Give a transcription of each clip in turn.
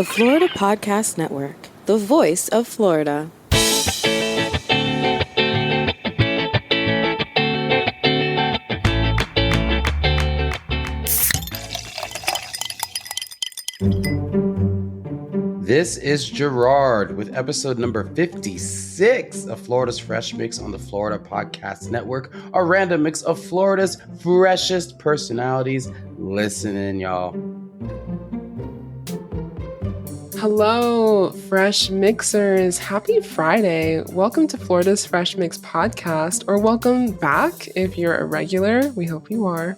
The Florida Podcast Network, the voice of Florida. This is Gerard with episode number 56 of Florida's Fresh Mix on the Florida Podcast Network, a random mix of Florida's freshest personalities. Listen in, y'all. Hello, Fresh Mixers. Happy Friday. Welcome to Florida's Fresh Mix podcast, or welcome back if you're a regular. We hope you are.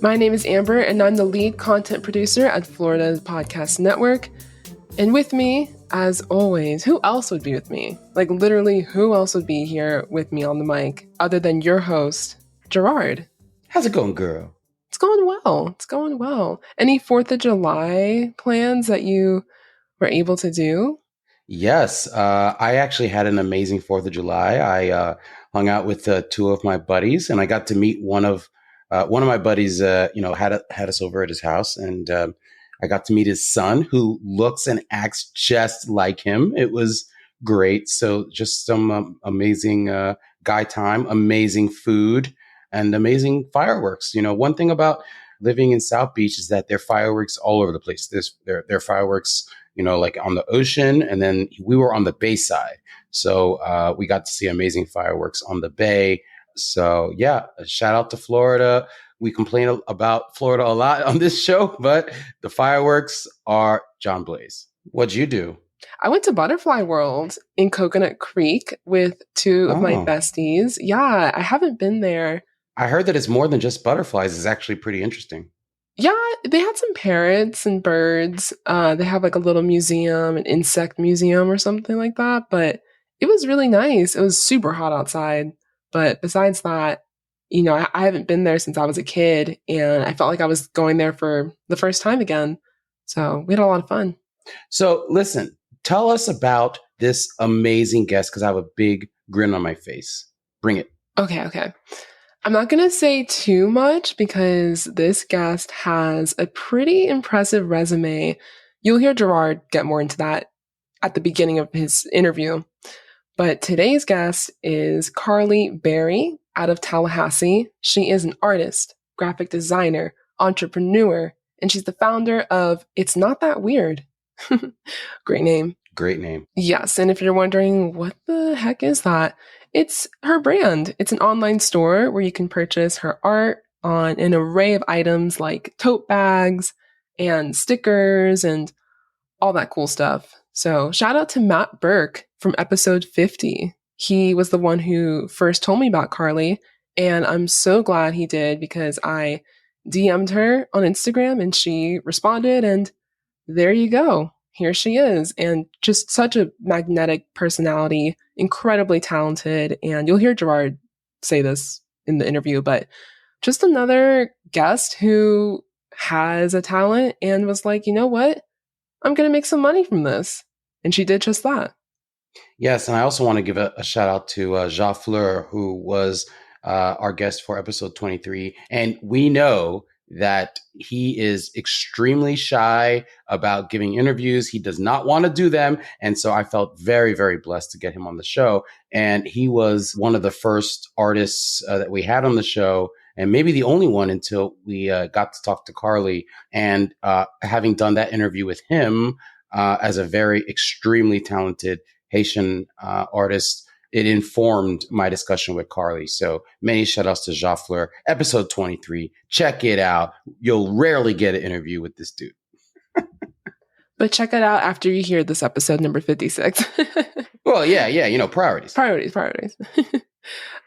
My name is Amber, and I'm the lead content producer at Florida's Podcast Network. And with me, as always, who else would be with me? Like literally, who else would be here with me on the mic other than your host, Gerard? How's it going, girl? It's going well. It's going well. Any 4th of July plans that you were able to do? Yes, I actually had an amazing 4th of July. I hung out with two of my buddies, and I got to meet one of my buddies. Had us over at his house, and I got to meet his son, who looks and acts just like him. It was great. So just some amazing guy time, amazing food, and amazing fireworks. You know, one thing about living in South Beach is that there are fireworks all over the place. There are fireworks, like on the ocean, and then we were on the bay side. So we got to see amazing fireworks on the bay. So yeah, a shout out to Florida. We complain about Florida a lot on this show, but the fireworks are John Blaze. What'd you do? I went to Butterfly World in Coconut Creek with two of my besties. Yeah, I haven't been there. I heard that it's more than just butterflies. It's actually pretty interesting. Yeah, they had some parrots and birds. They have like a little museum, an insect museum or something like that. But it was really nice. It was super hot outside. But besides that, I haven't been there since I was a kid, and I felt like I was going there for the first time again. So we had a lot of fun. So listen, tell us about this amazing guest, because I have a big grin on my face. Bring it. Okay. I'm not going to say too much because this guest has a pretty impressive resume. You'll hear Gerard get more into that at the beginning of his interview. But today's guest is Carly Berry out of Tallahassee. She is an artist, graphic designer, entrepreneur, and she's the founder of It's Not That Weird. Great name. Great name. Yes, and if you're wondering what the heck is that, it's her brand. It's an online store where you can purchase her art on an array of items like tote bags and stickers and all that cool stuff. So shout out to Matt Burke from episode 50. He was the one who first told me about Carly, and I'm so glad he did because I DM'd her on Instagram and she responded, and there you go. Here she is, and just such a magnetic personality, incredibly talented, and you'll hear Gerard say this in the interview, but just another guest who has a talent and was like, you know what? I'm going to make some money from this. And she did just that. Yes, and I also want to give a shout out to Jean Fleur, who was our guest for episode 23. And we know that he is extremely shy about giving interviews. He does not want to do them. And so I felt very, very blessed to get him on the show. And he was one of the first artists that we had on the show, and maybe the only one until we got to talk to Carly. And having done that interview with him as a very extremely talented Haitian artist, it informed my discussion with Carly. So many shout outs to Jean Fleur. Episode 23. Check it out. You'll rarely get an interview with this dude. But check it out after you hear this episode number 56. Well, yeah, priorities. Priorities.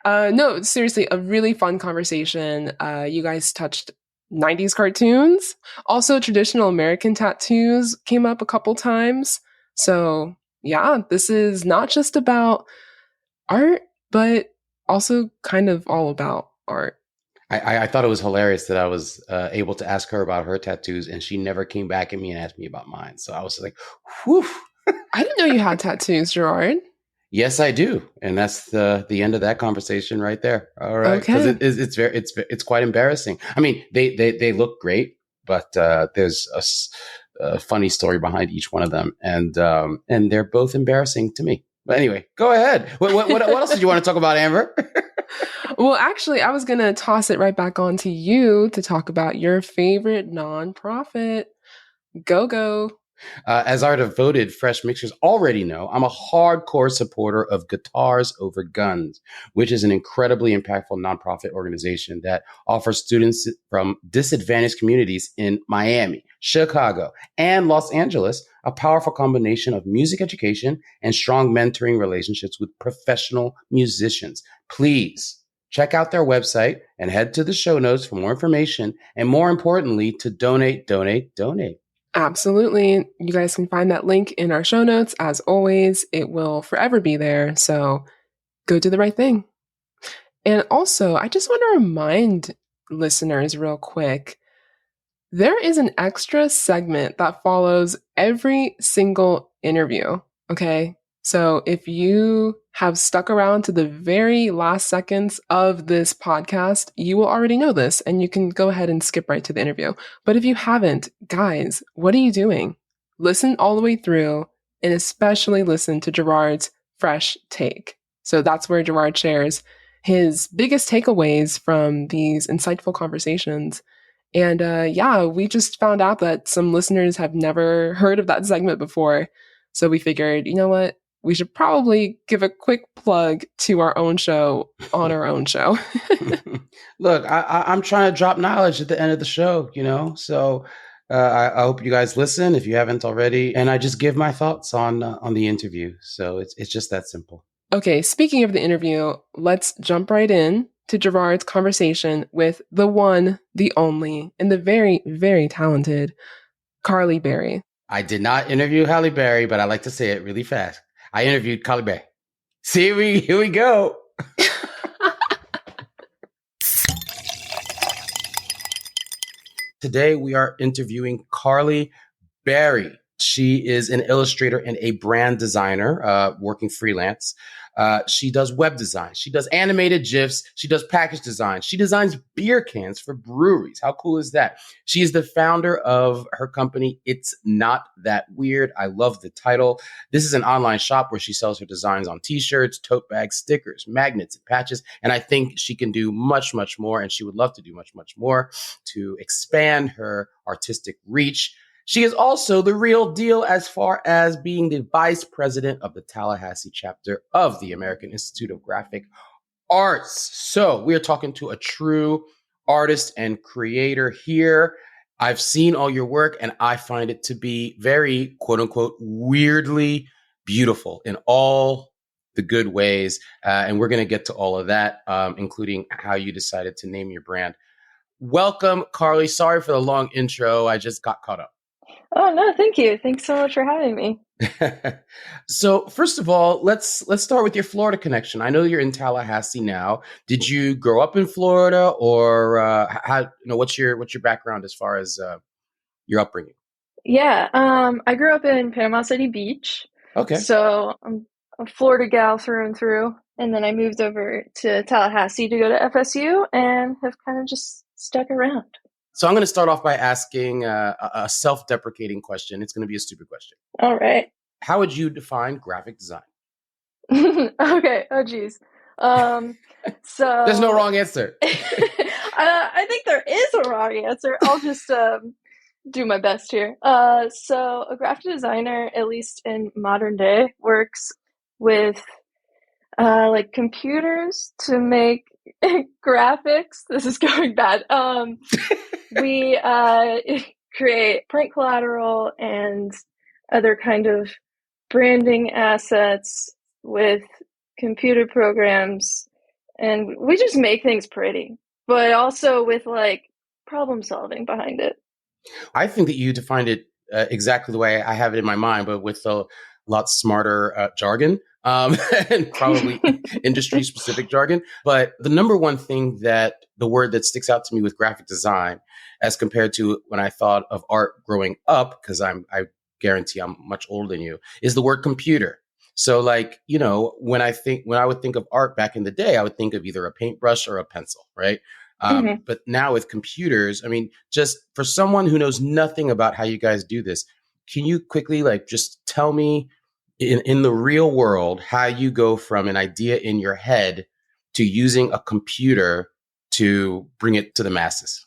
No, seriously, a really fun conversation. You guys touched 90s cartoons. Also, traditional American tattoos came up a couple times. So yeah, this is not just about art, but also kind of all about art. I thought it was hilarious that I was able to ask her about her tattoos, and she never came back at me and asked me about mine. So I was like, whew. I didn't know you had tattoos, Gerard. Yes, I do, and that's the end of that conversation right there. All right, because it's quite embarrassing. I mean, they look great, but there's a funny story behind each one of them, and they're both embarrassing to me. But anyway, go ahead. What else did you want to talk about, Amber? Well, actually, I was going to toss it right back on to you to talk about your favorite nonprofit. Go. As our devoted Fresh Mixers already know, I'm a hardcore supporter of Guitars Over Guns, which is an incredibly impactful nonprofit organization that offers students from disadvantaged communities in Miami, Chicago, and Los Angeles a powerful combination of music education and strong mentoring relationships with professional musicians. Please check out their website and head to the show notes for more information and, more importantly, to donate. Absolutely. You guys can find that link in our show notes. As always, it will forever be there. So go do the right thing. And also, I just want to remind listeners real quick, there is an extra segment that follows every single interview. Okay. So if you have stuck around to the very last seconds of this podcast, you will already know this and you can go ahead and skip right to the interview. But if you haven't, guys, what are you doing? Listen all the way through and especially listen to Gerard's fresh take. So that's where Gerard shares his biggest takeaways from these insightful conversations. And we just found out that some listeners have never heard of that segment before. So we figured, you know what? We should probably give a quick plug to our own show on our own show. Look, I'm trying to drop knowledge at the end of the show, so I hope you guys listen if you haven't already. And I just give my thoughts on the interview. So it's just that simple. Okay, speaking of the interview, let's jump right in to Gerard's conversation with the one, the only, and the very, very talented Carly Berry. I did not interview Halle Berry, but I like to say it really fast. I interviewed Carly Berry. See, here we go. Today, we are interviewing Carly Berry. She is an illustrator and a brand designer working freelance. She does web design. She does animated GIFs. She does package design. She designs beer cans for breweries. How cool is that? She is the founder of her company, It's Not That Weird. I love the title. This is an online shop where she sells her designs on t-shirts, tote bags, stickers, magnets, and patches. And I think she can do much, much more. And she would love to do much, much more to expand her artistic reach. She is also the real deal as far as being the vice president of the Tallahassee chapter of the American Institute of Graphic Arts. So we're talking to a true artist and creator here. I've seen all your work and I find it to be very, quote unquote, weirdly beautiful in all the good ways. And we're going to get to all of that, including how you decided to name your brand. Welcome, Carly. Sorry for the long intro. I just got caught up. Oh, no, thank you. Thanks so much for having me. So first of all, let's start with your Florida connection. I know you're in Tallahassee now. Did you grow up in Florida, or what's your background as far as your upbringing? Yeah, I grew up in Panama City Beach. Okay. So I'm a Florida gal through and through. And then I moved over to Tallahassee to go to FSU and have kind of just stuck around. So I'm going to start off by asking a self-deprecating question. It's going to be a stupid question. All right. How would you define graphic design? Okay. Oh, geez. So There's no wrong answer. I think there is a wrong answer. I'll just do my best here. So a graphic designer, at least in modern day, works with like computers to make graphics. This is going bad. We create print collateral and other kind of branding assets with computer programs, and we just make things pretty, but also with like problem solving behind it. I think that you defined it exactly the way I have it in my mind, but with a lot smarter jargon. And probably industry specific jargon. But the number one thing the word that sticks out to me with graphic design as compared to when I thought of art growing up, because I guarantee I'm much older than you, is the word computer. So like, when I would think of art back in the day, I would think of either a paintbrush or a pencil, right? Mhm. But now with computers, I mean, just for someone who knows nothing about how you guys do this, can you quickly like just tell me in the real world how you go from an idea in your head to using a computer to bring it to the masses?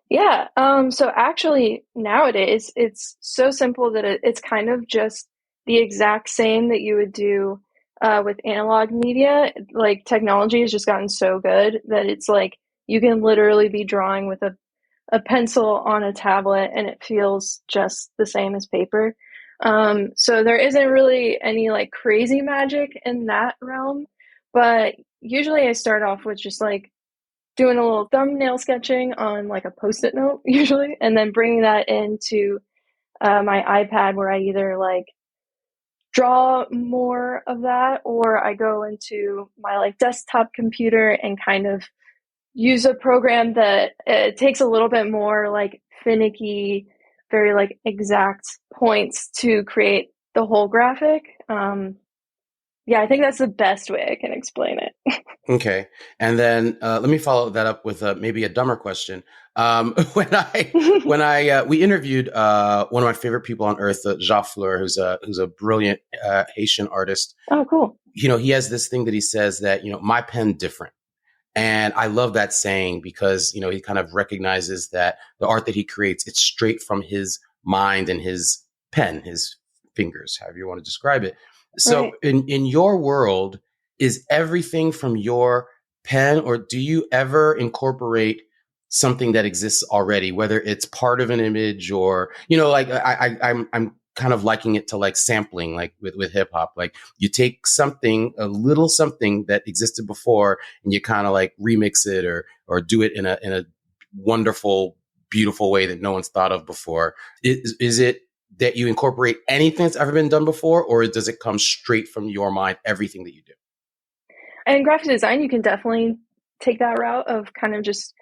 Yeah. So actually, nowadays, it's so simple that it's kind of just the exact same that you would do with analog media. Like, technology has just gotten so good that it's like you can literally be drawing with a pencil on a tablet and it feels just the same as paper. So there isn't really any like crazy magic in that realm, but usually I start off with just like doing a little thumbnail sketching on like a post-it note usually, and then bringing that into my iPad where I either like draw more of that or I go into my like desktop computer and kind of use a program that it takes a little bit more like finicky, very like exact points to create the whole graphic. Yeah, I think that's the best way I can explain it. Okay. And then let me follow that up with maybe a dumber question. We interviewed one of my favorite people on earth, Jacques Fleur, who's a brilliant Haitian artist. Oh, cool. You know, he has this thing that he says that, you know, my pen different. And I love that saying because, you know, he kind of recognizes that the art that he creates, it's straight from his mind and his pen, his fingers, however you want to describe it. So Right. in your world, is everything from your pen, or do you ever incorporate something that exists already, whether it's part of an image or, you know, like I'm kind of liking it to like sampling, like with hip hop, like you take something, a little something that existed before and you kind of like remix it or do it in a wonderful, beautiful way that no one's thought of before. Is it that you incorporate anything that's ever been done before, or does it come straight from your mind, everything that you do? And graphic design, you can definitely take that route of kind of just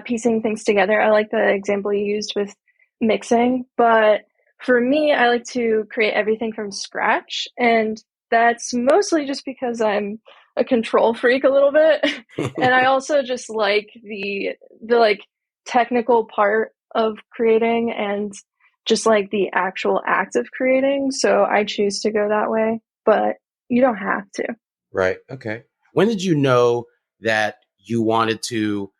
piecing things together. I like the example you used with mixing, but for me, I like to create everything from scratch. And that's mostly just because I'm a control freak a little bit. And I also just like the like technical part of creating and just like the actual act of creating. So I choose to go that way, but you don't have to. Right. Okay. When did you know that you wanted to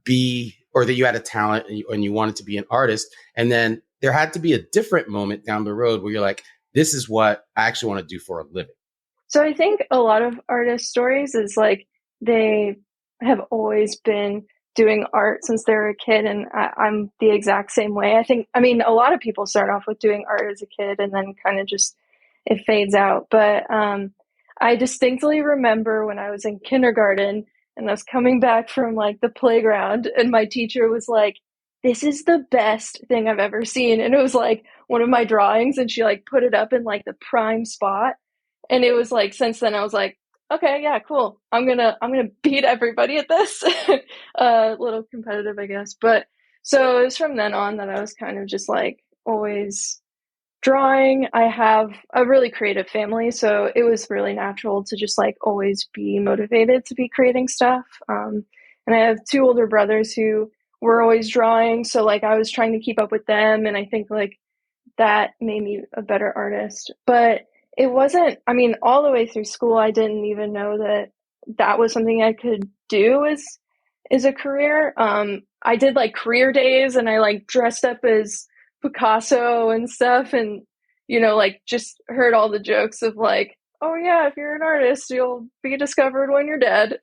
be, or that you had a talent and you wanted to be an artist? And then there had to be a different moment down the road where you're like, this is what I actually want to do for a living. So I think a lot of artist stories is like they have always been doing art since they were a kid, and I'm the exact same way. I mean, a lot of people start off with doing art as a kid and then kind of just it fades out. But I distinctly remember when I was in kindergarten and I was coming back from like the playground, and my teacher was like, "This is the best thing I've ever seen," and it was like one of my drawings, and she like put it up in like the prime spot. And it was like since then I was like, okay, yeah, cool. I'm gonna beat everybody at this. A little competitive, I guess. But so it was from then on that I was kind of just like always drawing. I have a really creative family, so it was really natural to just like always be motivated to be creating stuff. And I have two older brothers who were always drawing, so like I was trying to keep up with them, and I think like that made me a better artist. But it wasn't, I mean, all the way through school, I didn't even know that that was something I could do as a career. I did like career days and I like dressed up as Picasso and stuff and, you know, like just heard all the jokes of like, oh yeah, if you're an artist, you'll be discovered when you're dead.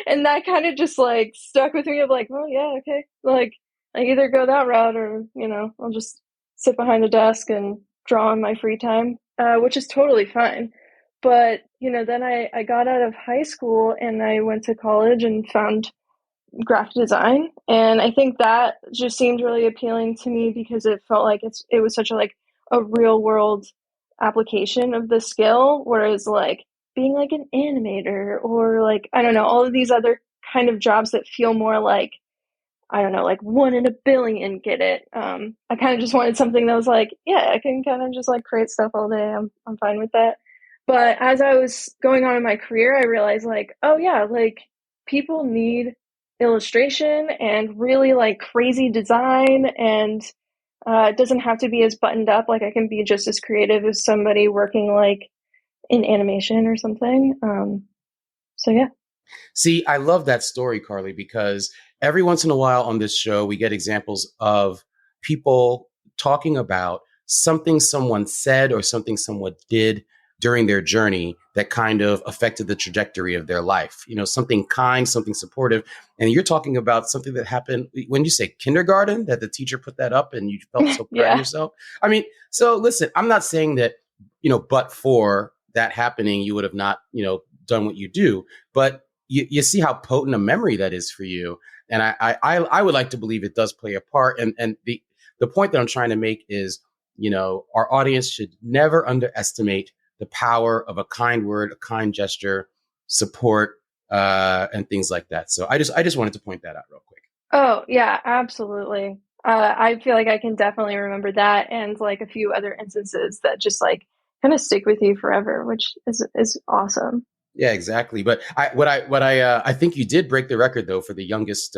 And that kind of just like stuck with me of like, well, yeah, okay. Like I either go that route or, you know, I'll just sit behind a desk and draw in my free time, which is totally fine. But, you know, then I got out of high school and I went to college and found graphic design. And I think that just seemed really appealing to me because it felt like it was such a like a real world application of the skill, whereas like being like an animator or like, I don't know, all of these other kind of jobs that feel more like I don't know, like 1 in a billion get it. I kind of just wanted something that was like, yeah, I can kind of just like create stuff all day. I'm fine with that. But as I was going on in my career, I realized like, oh yeah, like people need illustration and really like crazy design, and it doesn't have to be as buttoned up. Like I can be just as creative as somebody working like in animation or something. So yeah. See, I love that story, Carly, because every once in a while on this show, we get examples of people talking about something someone said or something someone did during their journey that kind of affected the trajectory of their life. You know, something kind, something supportive. And you're talking about something that happened when you say kindergarten, that the teacher put that up and you felt so proud of yourself. I mean, so listen, I'm not saying that, you know, but for that happening, you would have not, you know, done what you do, but you see how potent a memory that is for you. And I would like to believe it does play a part. And the point that I'm trying to make is, you know, our audience should never underestimate the power of a kind word, a kind gesture, support, and things like that. So I just wanted to point that out real quick. Oh yeah, absolutely. I feel like I can definitely remember that and like a few other instances that just like kind of stick with you forever, which is awesome. Yeah, exactly. But I think you did break the record though for the youngest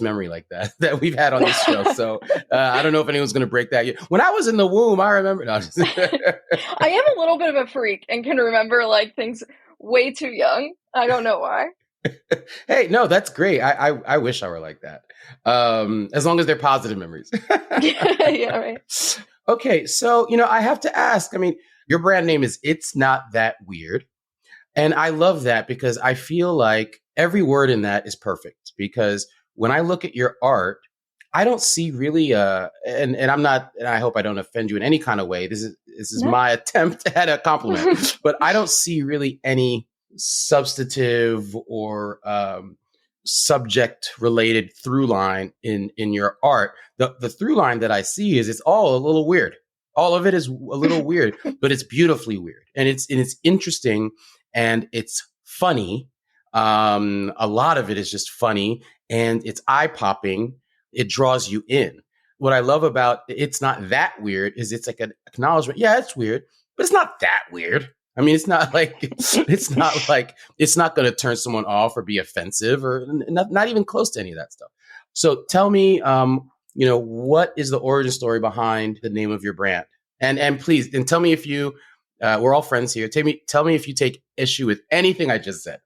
memory like that that we've had on this show. So I don't know if anyone's going to break that. When I was in the womb, I remember. No, I am a little bit of a freak and can remember like things way too young. I don't know why. Hey, no, that's great. I wish I were like that. As long as they're positive memories. Yeah, right. Okay, so you know, I have to ask. I mean, your brand name is It's Not That Weird. And I love that because I feel like every word in that is perfect, because when I look at your art, I don't see really and I'm not, and I hope I don't offend you in any kind of way. This is my attempt at a compliment, but I don't see really any substantive or subject related through line in your art. The through line that I see is it's all a little weird. All of it is a little weird, but it's beautifully weird, and it's interesting. And it's funny. A lot of it is just funny, and it's eye-popping. It draws you in. What I love about It's Not That Weird is it's like an acknowledgement. Yeah, it's weird, but it's not that weird. I mean, it's not like it's not going to turn someone off or be offensive or not even close to any of that stuff. So tell me, you know, what is the origin story behind the name of your brand? And please, and tell me if you. We're all friends here. Tell me if you take issue with anything I just said.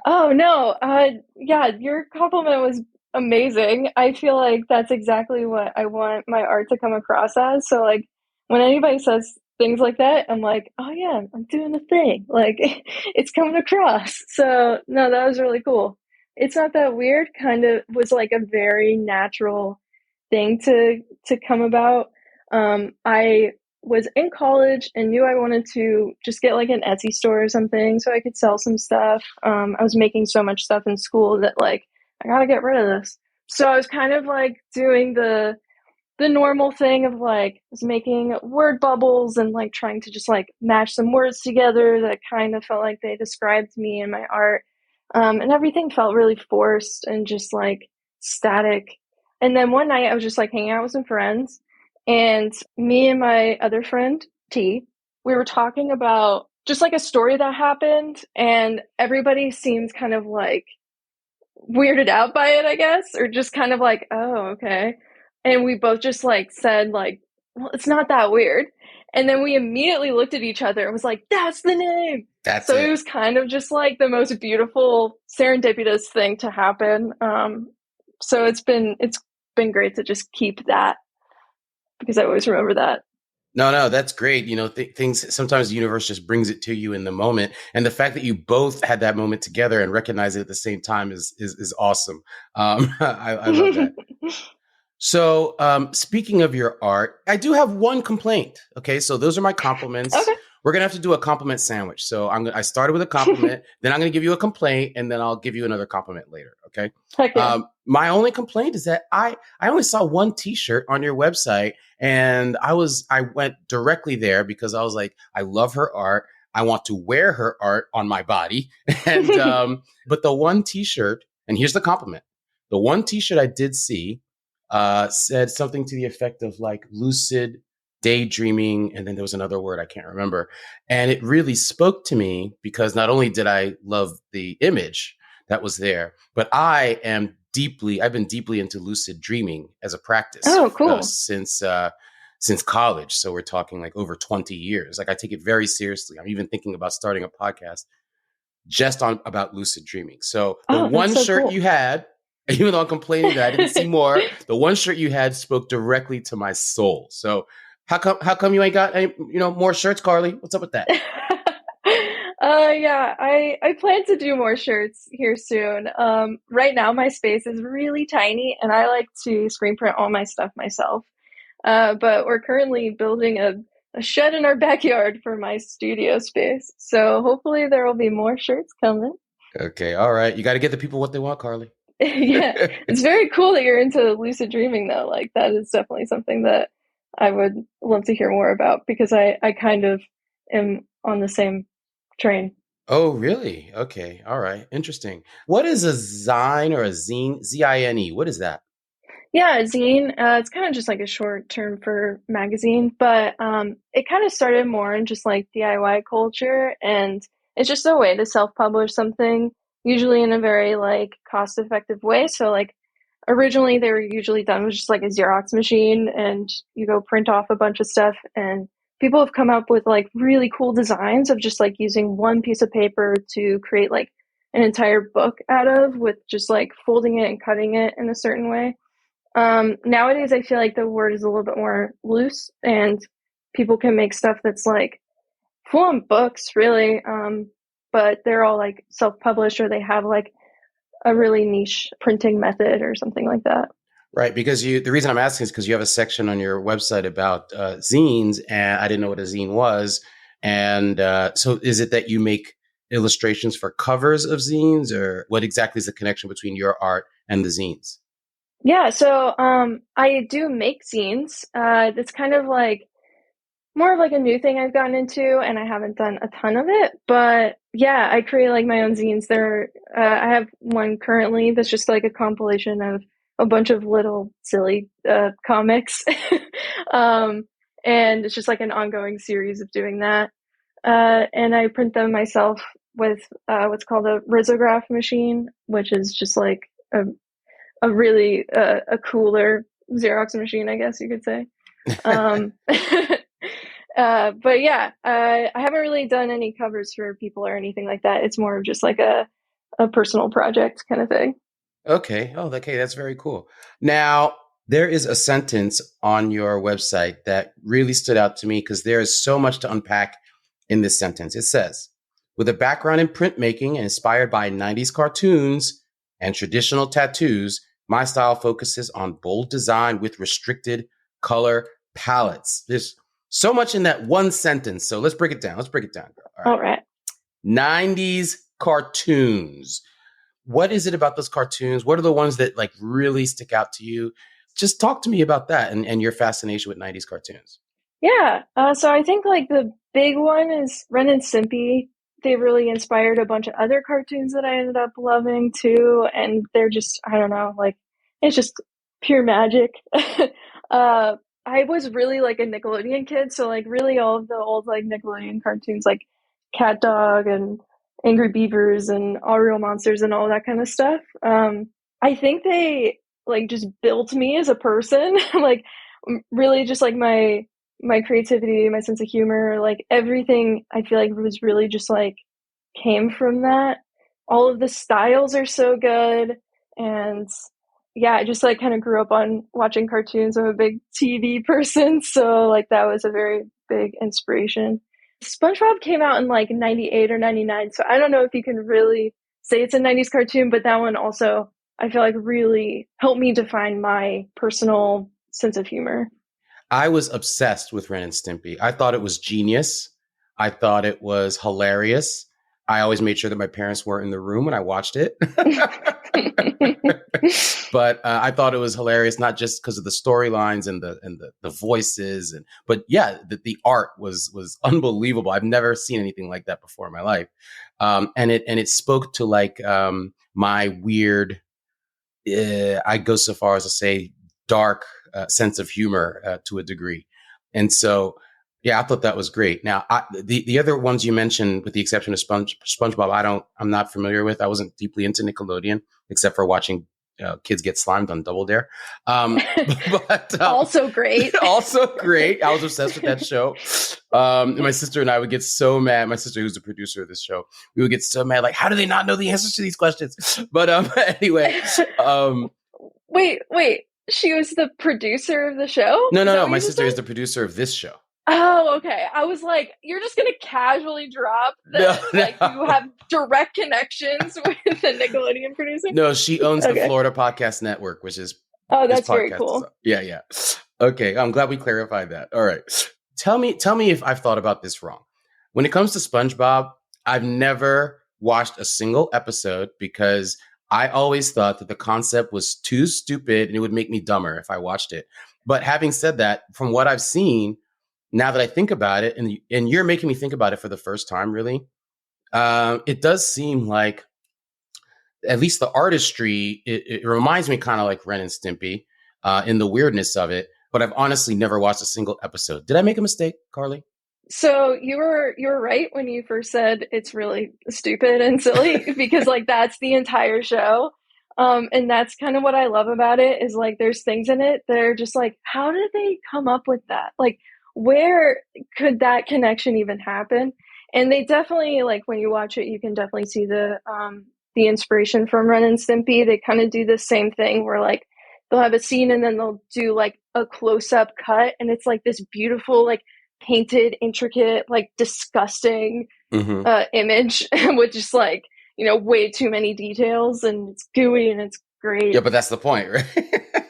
Oh, no. Yeah, your compliment was amazing. I feel like that's exactly what I want my art to come across as. So, like, when anybody says things like that, I'm like, oh, yeah, I'm doing the thing. Like, it's coming across. So, no, that was really cool. It's Not That Weird kind of was like a very natural thing to come about. I was in college and knew I wanted to just get like an Etsy store or something so I could sell some stuff. I was making so much stuff in school that like I gotta get rid of this. So I was kind of like doing the normal thing of like I was making word bubbles and like trying to just like match some words together that kind of felt like they described me and my art. And everything felt really forced and just like static. And then one night I was just like hanging out with some friends. And me and my other friend, T, we were talking about just like a story that happened, and everybody seemed kind of like weirded out by it, I guess, or just kind of like, oh, okay. And we both just like said like, well, it's not that weird. And then we immediately looked at each other and was like, that's the name. So it was kind of just like the most beautiful serendipitous thing to happen. So it's been great to just keep that, because I always remember that. No, that's great. You know, things, sometimes the universe just brings it to you in the moment. And the fact that you both had that moment together and recognize it at the same time is awesome. I love that. So speaking of your art, I do have one complaint. Okay, so those are my compliments. Okay. We're going to have to do a compliment sandwich. So I started with a compliment, then I'm going to give you a complaint, and then I'll give you another compliment later. Okay. Yeah. My only complaint is that I only saw one T-shirt on your website, and I went directly there because I was like, I love her art. I want to wear her art on my body. And but the one T-shirt, and here's the compliment. The one T-shirt I did see said something to the effect of like lucid daydreaming, and then there was another word I can't remember, and it really spoke to me because not only did I love the image, that was there. But I've been deeply into lucid dreaming as a practice Oh, cool. since college. So we're talking like over 20 years. Like I take it very seriously. I'm even thinking about starting a podcast just on about lucid dreaming. So the one that's so shirt cool. you had, even though I'm complaining that I didn't see more, the one shirt you had spoke directly to my soul. So how come you ain't got any, more shirts, Carly? What's up with that? Yeah, I plan to do more shirts here soon. Right now my space is really tiny and I like to screen print all my stuff myself. But we're currently building a shed in our backyard for my studio space. So hopefully there will be more shirts coming. Okay, all right. You got to get the people what they want, Carly. Yeah, it's very cool that you're into lucid dreaming though. Like that is definitely something that I would love to hear more about because I kind of am on the same train. Oh, really? Okay, all right. Interesting. What is a zine or a zine? Zine. What is that? Yeah, zine. It's kind of just like a short term for magazine, but it kind of started more in just like DIY culture, and it's just a way to self-publish something, usually in a very like cost-effective way. So like originally they were usually done with just like a Xerox machine, and you go print off a bunch of stuff, and people have come up with like really cool designs of just like using one piece of paper to create like an entire book out of with just like folding it and cutting it in a certain way. Nowadays, I feel like the word is a little bit more loose and people can make stuff that's like full on books, really. But they're all like self-published or they have like a really niche printing method or something like that. Right, because the reason I'm asking is because you have a section on your website about zines, and I didn't know what a zine was. And so is it that you make illustrations for covers of zines, or what exactly is the connection between your art and the zines? Yeah, so I do make zines. It's kind of like more of like a new thing I've gotten into, and I haven't done a ton of it. But yeah, I create like my own zines. I have one currently that's just like a compilation of a bunch of little silly comics, um, and it's just like an ongoing series of doing that. And I print them myself with what's called a risograph machine, which is just like a really a cooler Xerox machine, I guess you could say. But yeah, I haven't really done any covers for people or anything like that. It's more of just like a personal project kind of thing. Okay. Oh, okay. That's very cool. Now, there is a sentence on your website that really stood out to me because there is so much to unpack in this sentence. It says, with a background in printmaking and inspired by 90s cartoons and traditional tattoos, my style focuses on bold design with restricted color palettes. There's so much in that one sentence. So let's break it down. Girl. All right. 90s cartoons. What is it about those cartoons? What are the ones that like really stick out to you? Just talk to me about that and your fascination with 90s cartoons. Yeah. So I think like the big one is Ren and Stimpy. They really inspired a bunch of other cartoons that I ended up loving too. And they're just, I don't know, like it's just pure magic. I was really like a Nickelodeon kid. So like really all of the old like Nickelodeon cartoons like CatDog and Angry Beavers and All Real Monsters and all that kind of stuff. I think they like just built me as a person. Like really just like my creativity, my sense of humor, like everything I feel like was really just like came from that. All of the styles are so good. And yeah, I just like kind of grew up on watching cartoons. I'm a big TV person. So like that was a very big inspiration. SpongeBob came out in like 98 or 99. So I don't know if you can really say it's a 90s cartoon, but that one also I feel like really helped me define my personal sense of humor. I was obsessed with Ren and Stimpy. I thought it was genius. I thought it was hilarious. I always made sure that my parents weren't in the room when I watched it. But I thought it was hilarious, not just because of the storylines and the voices, but yeah, the art was unbelievable. I've never seen anything like that before in my life, and it spoke to like my weird. I go so far as to say dark sense of humor to a degree, and so Yeah, I thought that was great. Now, the other ones you mentioned, with the exception of SpongeBob, I'm not familiar with. I wasn't deeply into Nickelodeon, except for watching kids get slimed on Double Dare. But Also great. also great. I was obsessed with that show. And my sister and I would get so mad. My sister, who's the producer of this show, we would get so mad. Like, how do they not know the answers to these questions? But anyway, Wait. She was the producer of the show? no. My sister is the producer of this show. Oh, okay. I was like, you're just going to casually drop that you have direct connections with the Nickelodeon producer? No, she owns the Florida Podcast Network, which is... Oh, that's very cool. Yeah. Okay, I'm glad we clarified that. All right. Tell me if I've thought about this wrong. When it comes to SpongeBob, I've never watched a single episode because I always thought that the concept was too stupid and it would make me dumber if I watched it. But having said that, from what I've seen, now that I think about it, and you're making me think about it for the first time, really, it does seem like, at least the artistry, it reminds me kind of like Ren and Stimpy in the weirdness of it. But I've honestly never watched a single episode. Did I make a mistake, Carly? So you were right when you first said it's really stupid and silly because like that's the entire show. And that's kind of what I love about it is like there's things in it that are just like, how did they come up with that? Like, where could that connection even happen? And they definitely, like, when you watch it, you can definitely see the inspiration from Ren and Stimpy. They kind of do the same thing where like they'll have a scene and then they'll do like a close-up cut and it's like this beautiful, like painted, intricate, like disgusting image with just like, way too many details and it's gooey and it's great. Yeah, but that's the point, right?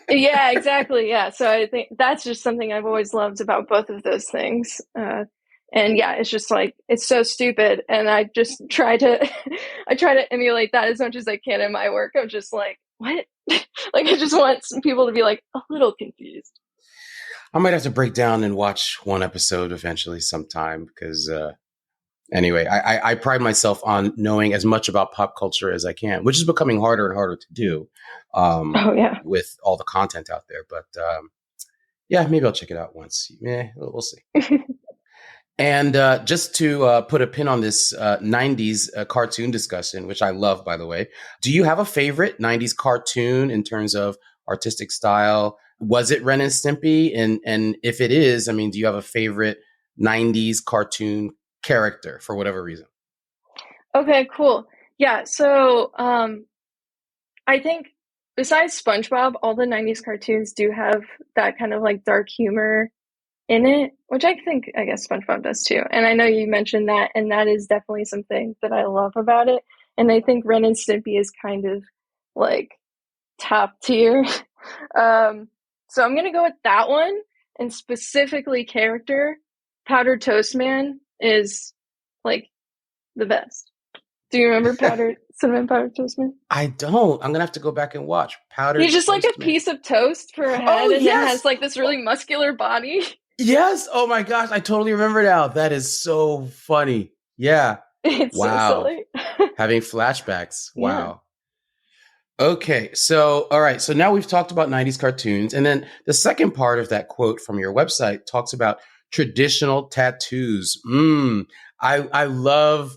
Yeah, exactly. Yeah. So I think that's just something I've always loved about both of those things. And yeah, it's just like, it's so stupid. And I just try to emulate that as much as I can in my work. I'm just like, what? Like, I just want some people to be like a little confused. I might have to break down and watch one episode eventually sometime because anyway, I pride myself on knowing as much about pop culture as I can, which is becoming harder and harder to do with all the content out there. But yeah, maybe I'll check it out once. Yeah, we'll see. And just to put a pin on this 90s cartoon discussion, which I love, by the way, do you have a favorite 90s cartoon in terms of artistic style? Was it Ren and Stimpy? And if it is, I mean, do you have a favorite 90s cartoon character for whatever reason? Okay, cool. Yeah, so I think besides SpongeBob, all the 90s cartoons do have that kind of like dark humor in it, which I guess SpongeBob does too. And I know you mentioned that, and that is definitely something that I love about it. And I think Ren and Stimpy is kind of like top tier. So I'm gonna go with that one, and specifically character. Powdered Toast Man is like the best. Do you remember Cinnamon Powdered Toast Man? I don't. I'm gonna have to go back and watch Powdered. He's just like a piece of toast for a head, and then has like this really muscular body. Yes. Oh my gosh, I totally remember now. That is so funny. Yeah. It's so silly. Having flashbacks. Wow. Yeah. Okay. So, all right. So now we've talked about 90s cartoons. And then the second part of that quote from your website talks about traditional tattoos. I love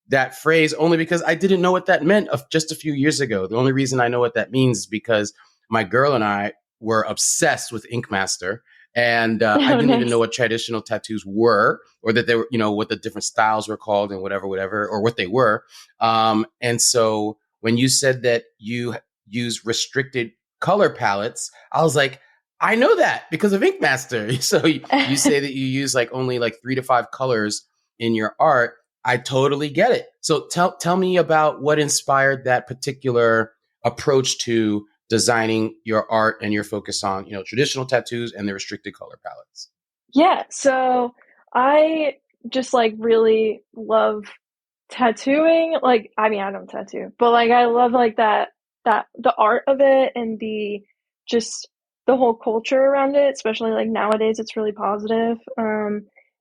that phrase only because I didn't know what that meant just a few years ago. The only reason I know what that means is because my girl and I were obsessed with Ink Master. And I didn't even know what traditional tattoos were, or that they were, what the different styles were called and whatever, or what they were. And so when you said that you use restricted color palettes, I was like, I know that because of Ink Master. So you say that you use like only like 3 to 5 colors in your art. I totally get it. So tell me about what inspired that particular approach to designing your art and your focus on, traditional tattoos and the restricted color palettes. Yeah. So I just like really love tattooing. Like, I mean, I don't tattoo, but like, I love like that the art of it and the whole culture around it, especially like nowadays, it's really positive.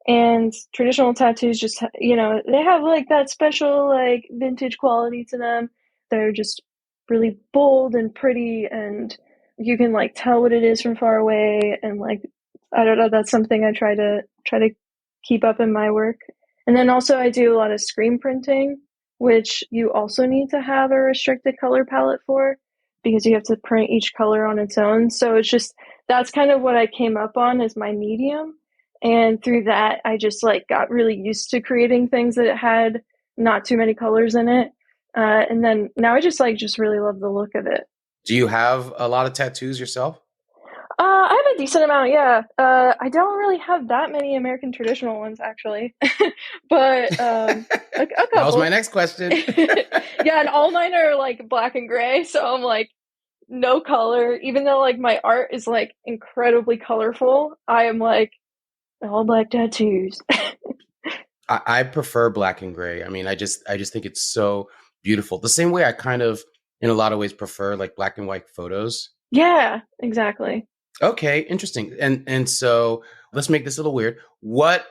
And traditional tattoos just, they have like that special, like vintage quality to them. They're just really bold and pretty, and you can like tell what it is from far away. And like, I don't know, that's something I try to keep up in my work. And then also I do a lot of screen printing, which you also need to have a restricted color palette for because you have to print each color on its own. So it's just, that's kind of what I came up on as my medium. And through that, I just like got really used to creating things that had not too many colors in it. And then now I just really love the look of it. Do you have a lot of tattoos yourself? I have a decent amount, yeah. I don't really have that many American traditional ones, actually, but a couple. That was my next question. Yeah, and all mine are like black and gray, so I'm like no color. Even though like my art is like incredibly colorful, I am like all black tattoos. I prefer black and gray. I mean, I just think it's so beautiful. The same way I kind of, in a lot of ways, prefer like black and white photos. Yeah, exactly. Okay, interesting. And so let's make this a little weird. What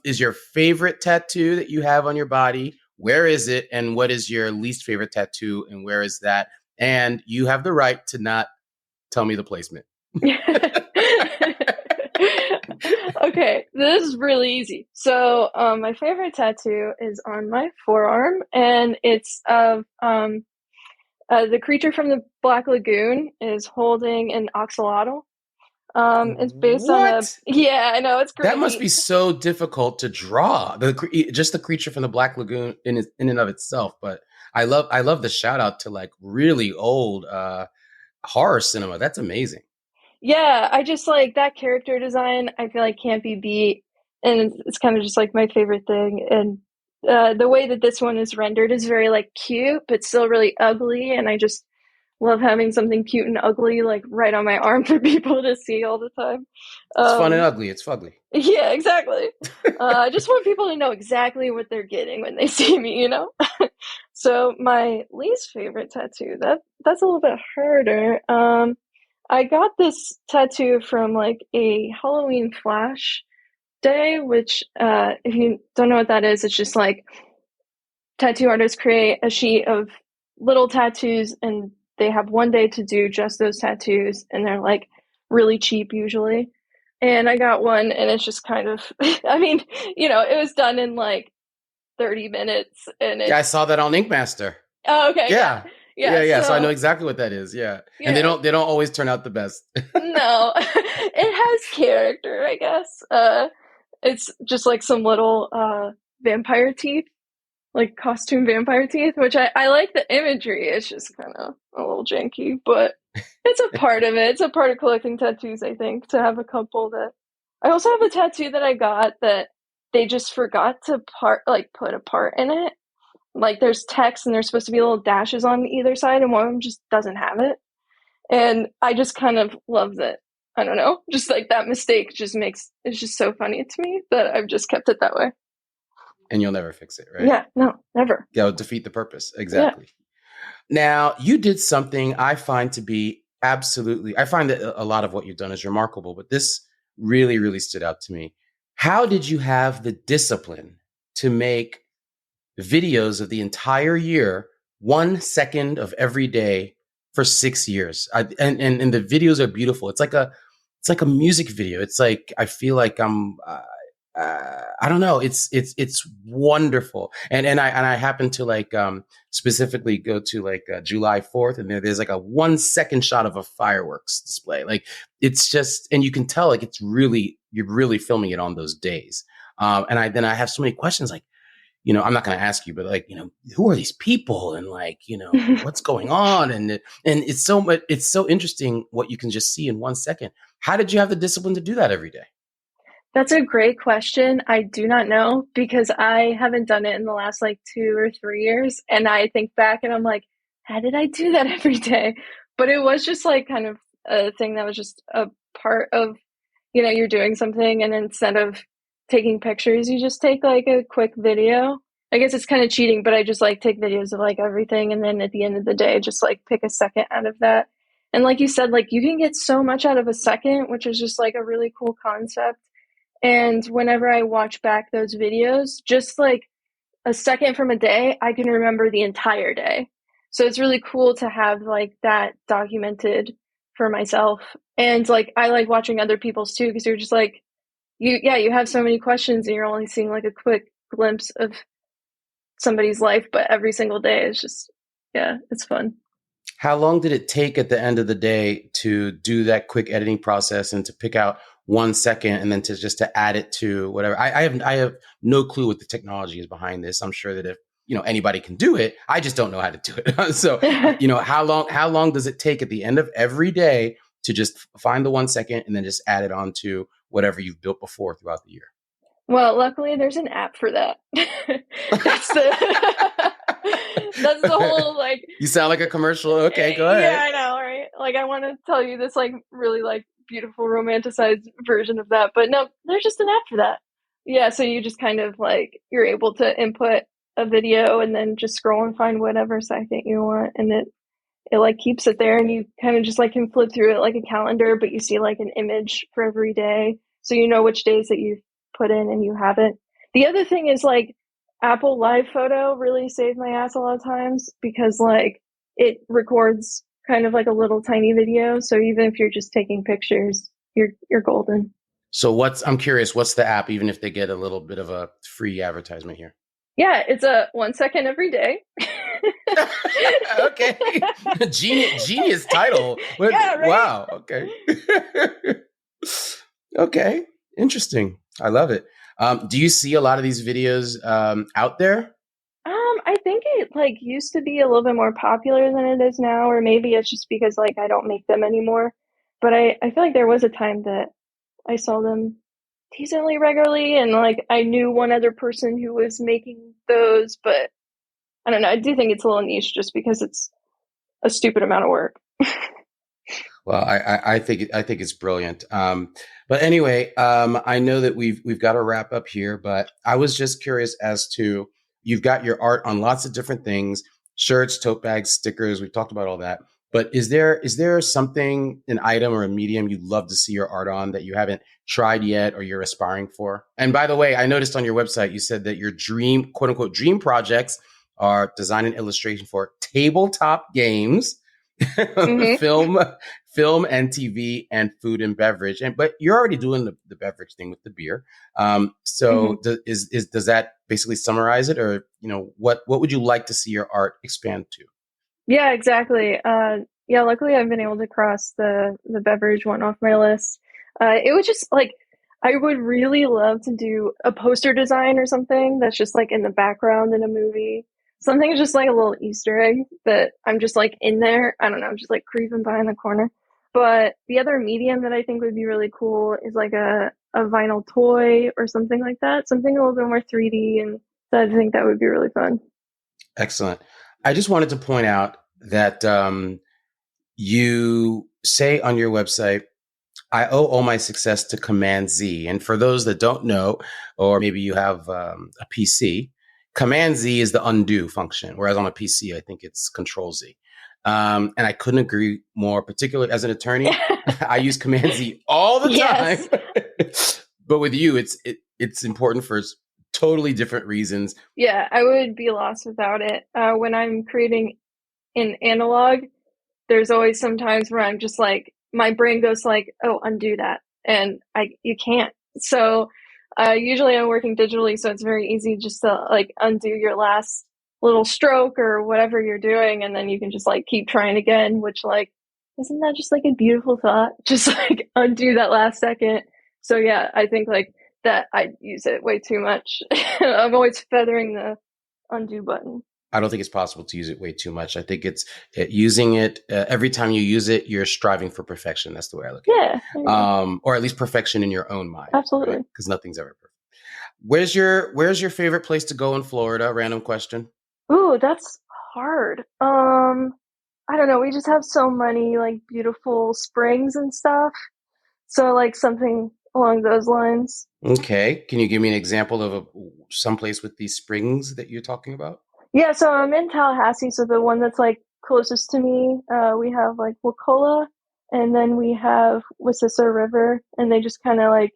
is your favorite tattoo that you have on your body? Where is it? And what is your least favorite tattoo? And where is that? And you have the right to not tell me the placement. Okay, this is really easy. So my favorite tattoo is on my forearm, and it's of the creature from the Black Lagoon is holding an axolotl. It's based on yeah, I know, it's crazy. That must be so difficult to draw. Just the creature from the Black Lagoon in and of itself. But I love the shout out to like really old horror cinema. That's amazing. Yeah, I just like that character design. I feel like can't be beat, and it's kind of just like my favorite thing. And the way that this one is rendered is very like cute, but still really ugly. And I just love having something cute and ugly like right on my arm for people to see all the time. It's fun and ugly. It's fugly. Yeah, exactly. I just want people to know exactly what they're getting when they see me, you know? So my least favorite tattoo, that's a little bit harder. I got this tattoo from like a Halloween flash day, which if you don't know what that is, it's just like tattoo artists create a sheet of little tattoos and they have one day to do just those tattoos, and they're like really cheap usually. And I got one, and it's just kind of, I mean, you know, it was done in like 30 minutes. And yeah, I saw that on Ink Master. Oh, okay. Yeah. Yeah. So I know So exactly what that is. Yeah. And they don't always turn out the best. no, it has character, I guess. It's just like some little vampire teeth, like costume vampire teeth, which I like the imagery. It's just kind of a little janky, but it's a part of it. It's a part of collecting tattoos, I think, to have a couple that. I also have a tattoo that I got that they just forgot to put a part in it. Like there's text and there's supposed to be little dashes on either side, and one of them just doesn't have it. And I just kind of love that. I don't know, just like that mistake it's just so funny to me that I've just kept it that way. And you'll never fix it, right? Yeah, no, never. That'll defeat the purpose. Exactly. Yeah. Now, you did something I find to be I find that a lot of what you've done is remarkable, but this really, really stood out to me. How did you have the discipline to make videos of the entire year, 1 second of every day for 6 years? And the videos are beautiful. It's like a music video. It's like, I feel like I'm, I don't know. It's wonderful. And I happen to like, specifically go to like July 4th, and there's like a 1 second shot of a fireworks display. Like it's just, and you can tell like you're really filming it on those days. And I have so many questions like, you know, I'm not going to ask you, but like, you know, who are these people and like, you know, what's going on? And it's so interesting what you can just see in 1 second. How did you have the discipline to do that every day? That's a great question. I do not know because I haven't done it in the last like 2 or 3 years. And I think back and I'm like, how did I do that every day? But it was just like kind of a thing that was just a part of, you know, you're doing something and instead of taking pictures, you just take like a quick video. I guess it's kind of cheating, but I just like take videos of like everything. And then at the end of the day, just like pick a second out of that. And like you said, like you can get so much out of a second, which is just like a really cool concept. And whenever I watch back those videos, just like a second from a day, I can remember the entire day. So it's really cool to have like that documented for myself. And like, I like watching other people's too, because you're just like, you have so many questions and you're only seeing like a quick glimpse of somebody's life, but every single day is just, yeah, it's fun. How long did it take at the end of the day to do that quick editing process and to pick out 1 second and then to add it to whatever? I have no clue what the technology is behind this. I'm sure that if anybody can do it, I just don't know how to do it. So how long does it take at the end of every day to just find the 1 second and then just add it on to whatever you've built before throughout the year? Well, luckily there's an app for that. That's the whole like. You sound like a commercial. Okay, go ahead. Yeah, I know, right? Like I want to tell you this like really like beautiful romanticized version of that, but no, there's just an app for that. Yeah, so you just kind of like you're able to input a video and then just scroll and find whatever second you want, and it like keeps it there, and you kind of just like can flip through it like a calendar, but you see like an image for every day, so you know which days that you've put in and you haven't. The other thing is like Apple Live Photo really saved my ass a lot of times because like it records kind of like a little tiny video, so even if you're just taking pictures, you're golden. So I'm curious, what's the app, even if they get a little bit of a free advertisement here? Yeah, it's a 1 second every day. Okay. Genius title. Yeah, right? Wow. Okay. Okay. Interesting. I love it. Do you see a lot of these videos out there? I think it like used to be a little bit more popular than it is now, or maybe it's just because like I don't make them anymore. But I feel like there was a time that I saw them decently regularly, and like I knew one other person who was making those, but I don't know. I do think it's a little niche just because it's a stupid amount of work. Well, I think it's brilliant. But anyway, I know that we've got to wrap up here, but I was just curious as to, you've got your art on lots of different things, shirts, tote bags, stickers. We've talked about all that. But is there something, an item or a medium you'd love to see your art on that you haven't tried yet or you're aspiring for? And by the way, I noticed on your website, you said that your dream, quote unquote, dream projects are design and illustration for tabletop games, film and TV, and food and beverage. But you're already doing the beverage thing with the beer. Does that basically summarize it, or what would you like to see your art expand to? Yeah, exactly. Yeah, luckily I've been able to cross the beverage one off my list. It was just like I would really love to do a poster design or something that's just like in the background in a movie. Something just like a little Easter egg that I'm just like in there. I don't know, just like creeping behind the corner. But the other medium that I think would be really cool is like a vinyl toy or something like that. Something a little bit more 3D, and I think that would be really fun. Excellent. I just wanted to point out that you say on your website, I owe all my success to Command Z. And for those that don't know, or maybe you have a PC, Command Z is the undo function, whereas on a PC, I think it's Control Z. And I couldn't agree more, particularly as an attorney. I use Command Z all the time. Yes. But with you, it's important for totally different reasons. Yeah, I would be lost without it. When I'm creating in analog, there's always some times where I'm just like, my brain goes like, oh, undo that. And you can't. So usually I'm working digitally, so it's very easy just to like undo your last little stroke or whatever you're doing, and then you can just like keep trying again, which like, isn't that just like a beautiful thought? Just like undo that last second. So yeah, I think like that I use it way too much. I'm always feathering the undo button. I don't think it's possible to use it way too much. I think it's using it every time you use it, you're striving for perfection. That's the way I look at it. Or at least perfection in your own mind. Absolutely. Because nothing's ever perfect. Where's your favorite place to go in Florida? Random question. Ooh, that's hard. I don't know. We just have so many like beautiful springs and stuff. So like something along those lines. Okay. Can you give me an example of someplace with these springs that you're talking about? Yeah, so I'm in Tallahassee, so the one that's like closest to me, we have like Wakulla, and then we have Wississa River, and they just kind of like,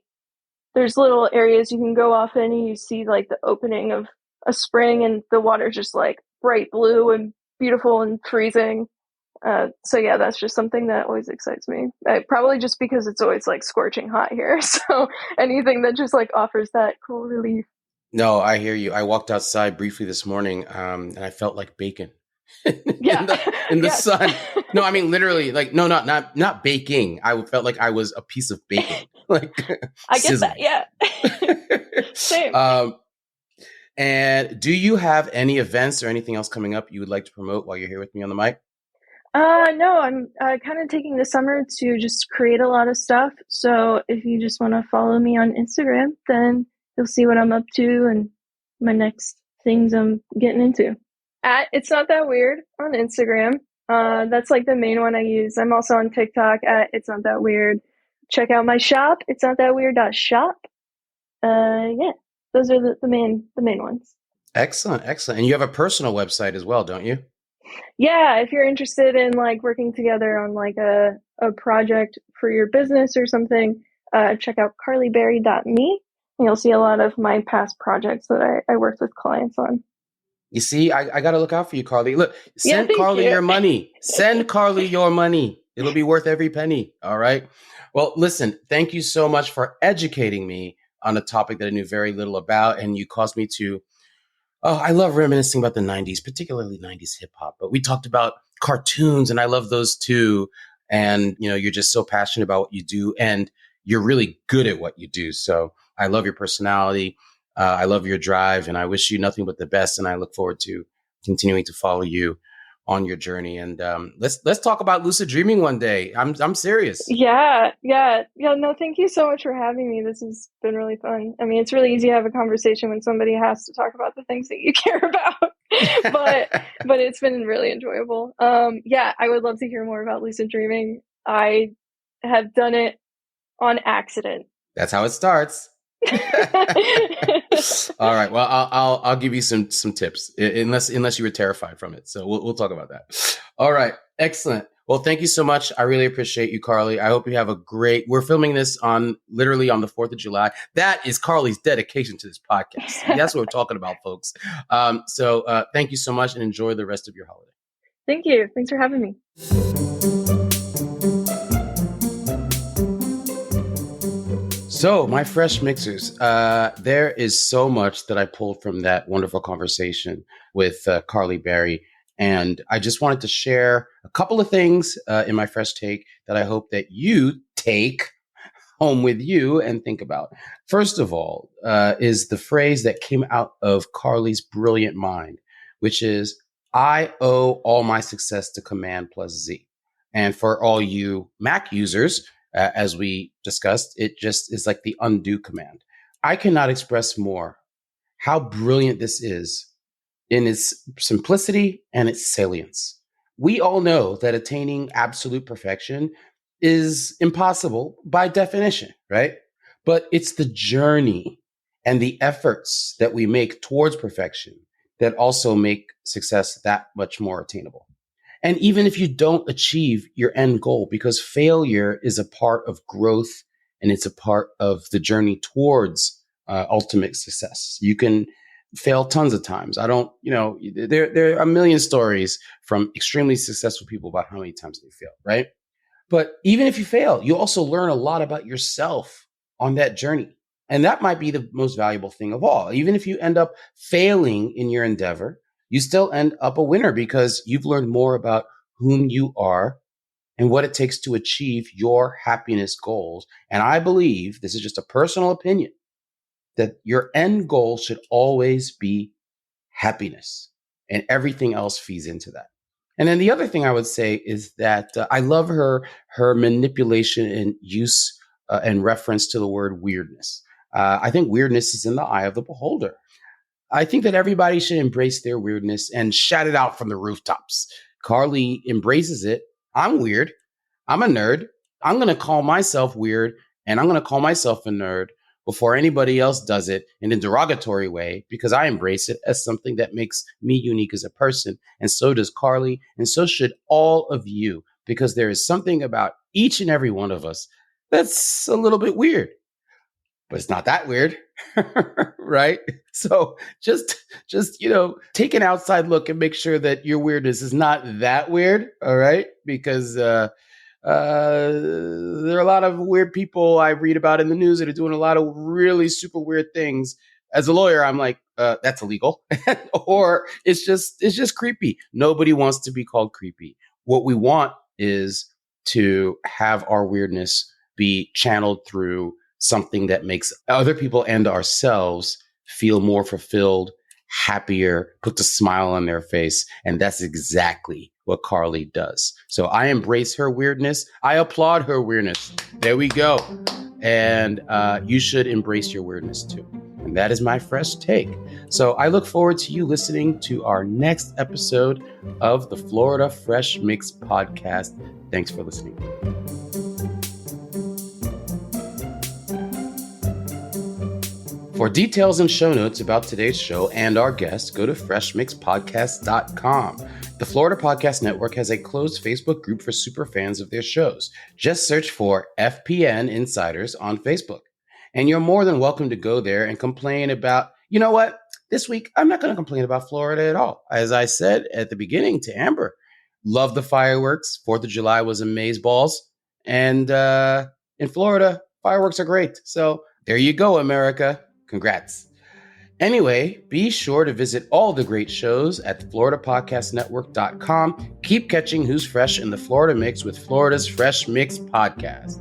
there's little areas you can go off in, and you see like the opening of a spring, and the water's just like bright blue and beautiful and freezing. So yeah, that's just something that always excites me. Probably just because it's always like scorching hot here. So anything that just like offers that cool relief. No, I hear you. I walked outside briefly this morning, and I felt like bacon Yeah. in the Yes. sun. No, I mean literally, like no, not baking. I felt like I was a piece of bacon, like I get that. sizzling. Yeah. Same. And do you have any events or anything else coming up you would like to promote while you're here with me on the mic? No, I'm kind of taking the summer to just create a lot of stuff. So if you just want to follow me on Instagram, then you'll see what I'm up to and my next things I'm getting into. At It's Not That Weird on Instagram. That's like the main one I use. I'm also on TikTok at It's Not That Weird. Check out my shop, it's not that weird.shop. Yeah, those are the main ones. Excellent. And you have a personal website as well, don't you? Yeah, if you're interested in like working together on like a project for your business or something, check out carlyberry.me and you'll see a lot of my past projects that I worked with clients on. You see, I got to look out for you, Carly. Look, send thank Carly you. your money. Send Carly your money. It'll be worth every penny. All right. Well, listen, thank you so much for educating me on a topic that I knew very little about. And you caused me to, I love reminiscing about the 90s, particularly 90s hip hop. But we talked about cartoons and I love those too. And, you're just so passionate about what you do and you're really good at what you do. So I love your personality. I love your drive and I wish you nothing but the best. And I look forward to continuing to follow you on your journey. And let's talk about lucid dreaming one day. I'm serious. Yeah. No, thank you so much for having me. This has been really fun. I mean, it's really easy to have a conversation when somebody has to talk about the things that you care about, but it's been really enjoyable. Yeah, I would love to hear more about lucid dreaming. I have done it on accident. That's how it starts. All right. Well, I'll give you some tips, unless you were terrified from it. So we'll talk about that. All right. Excellent. Well, thank you so much. I really appreciate you, Carly. I hope you have we're filming this literally on the 4th of July. That is Carly's dedication to this podcast. That's what we're talking about, folks. So thank you so much and enjoy the rest of your holiday. Thank you. Thanks for having me. So, my fresh mixers, there is so much that I pulled from that wonderful conversation with Carly Berry. And I just wanted to share a couple of things in my fresh take that I hope that you take home with you and think about. First of all, is the phrase that came out of Carly's brilliant mind, which is, I owe all my success to Command plus Z. And for all you Mac users, as we discussed, it just is like the undo command. I cannot express more how brilliant this is in its simplicity and its salience. We all know that attaining absolute perfection is impossible by definition, right? But it's the journey and the efforts that we make towards perfection that also make success that much more attainable. And even if you don't achieve your end goal, because failure is a part of growth and it's a part of the journey towards ultimate success. You can fail tons of times. There are a million stories from extremely successful people about how many times they failed, right? But even if you fail, you also learn a lot about yourself on that journey. And that might be the most valuable thing of all. Even if you end up failing in your endeavor, you still end up a winner because you've learned more about whom you are and what it takes to achieve your happiness goals. And I believe, this is just a personal opinion, that your end goal should always be happiness, and everything else feeds into that. And then the other thing I would say is that I love her manipulation and use and reference to the word weirdness. I think weirdness is in the eye of the beholder. I think that everybody should embrace their weirdness and shout it out from the rooftops. Carly embraces it. I'm weird. I'm a nerd. I'm going to call myself weird, and I'm going to call myself a nerd before anybody else does it in a derogatory way, because I embrace it as something that makes me unique as a person. And so does Carly, and so should all of you, because there is something about each and every one of us that's a little bit weird. but it's not that weird, right? So just take an outside look and make sure that your weirdness is not that weird, all right? Because there are a lot of weird people I read about in the news that are doing a lot of really super weird things. As a lawyer, I'm like, that's illegal, or it's just creepy. Nobody wants to be called creepy. What we want is to have our weirdness be channeled through something that makes other people and ourselves feel more fulfilled, happier, puts a smile on their face. And that's exactly what Carly does. So I embrace her weirdness. I applaud her weirdness. There we go. And you should embrace your weirdness too. And that is my fresh take. So I look forward to you listening to our next episode of the Florida Fresh Mix podcast. Thanks for listening. For details and show notes about today's show and our guests, go to freshmixpodcast.com. The Florida Podcast Network has a closed Facebook group for super fans of their shows. Just search for FPN Insiders on Facebook. And you're more than welcome to go there and complain about, you know what? This week, I'm not going to complain about Florida at all. As I said at the beginning to Amber, love the fireworks. 4th of July was amazeballs. And in Florida, fireworks are great. So there you go, America. Congrats. Anyway, be sure to visit all the great shows at floridapodcastnetwork.com. Keep catching Who's Fresh in the Florida Mix with Florida's Fresh Mix podcast.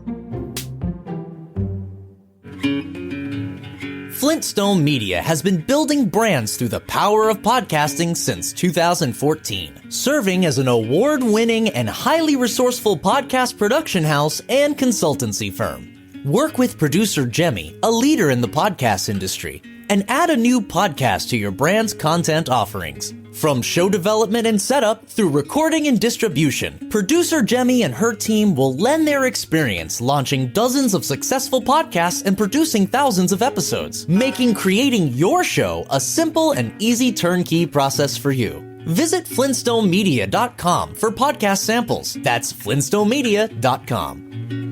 Flintstone Media has been building brands through the power of podcasting since 2014, serving as an award-winning and highly resourceful podcast production house and consultancy firm. Work with producer Jemmy, a leader in the podcast industry, and add a new podcast to your brand's content offerings. From show development and setup through recording and distribution, producer Jemmy and her team will lend their experience launching dozens of successful podcasts and producing thousands of episodes, making creating your show a simple and easy turnkey process for you. Visit flintstonemedia.com for podcast samples. That's flintstonemedia.com.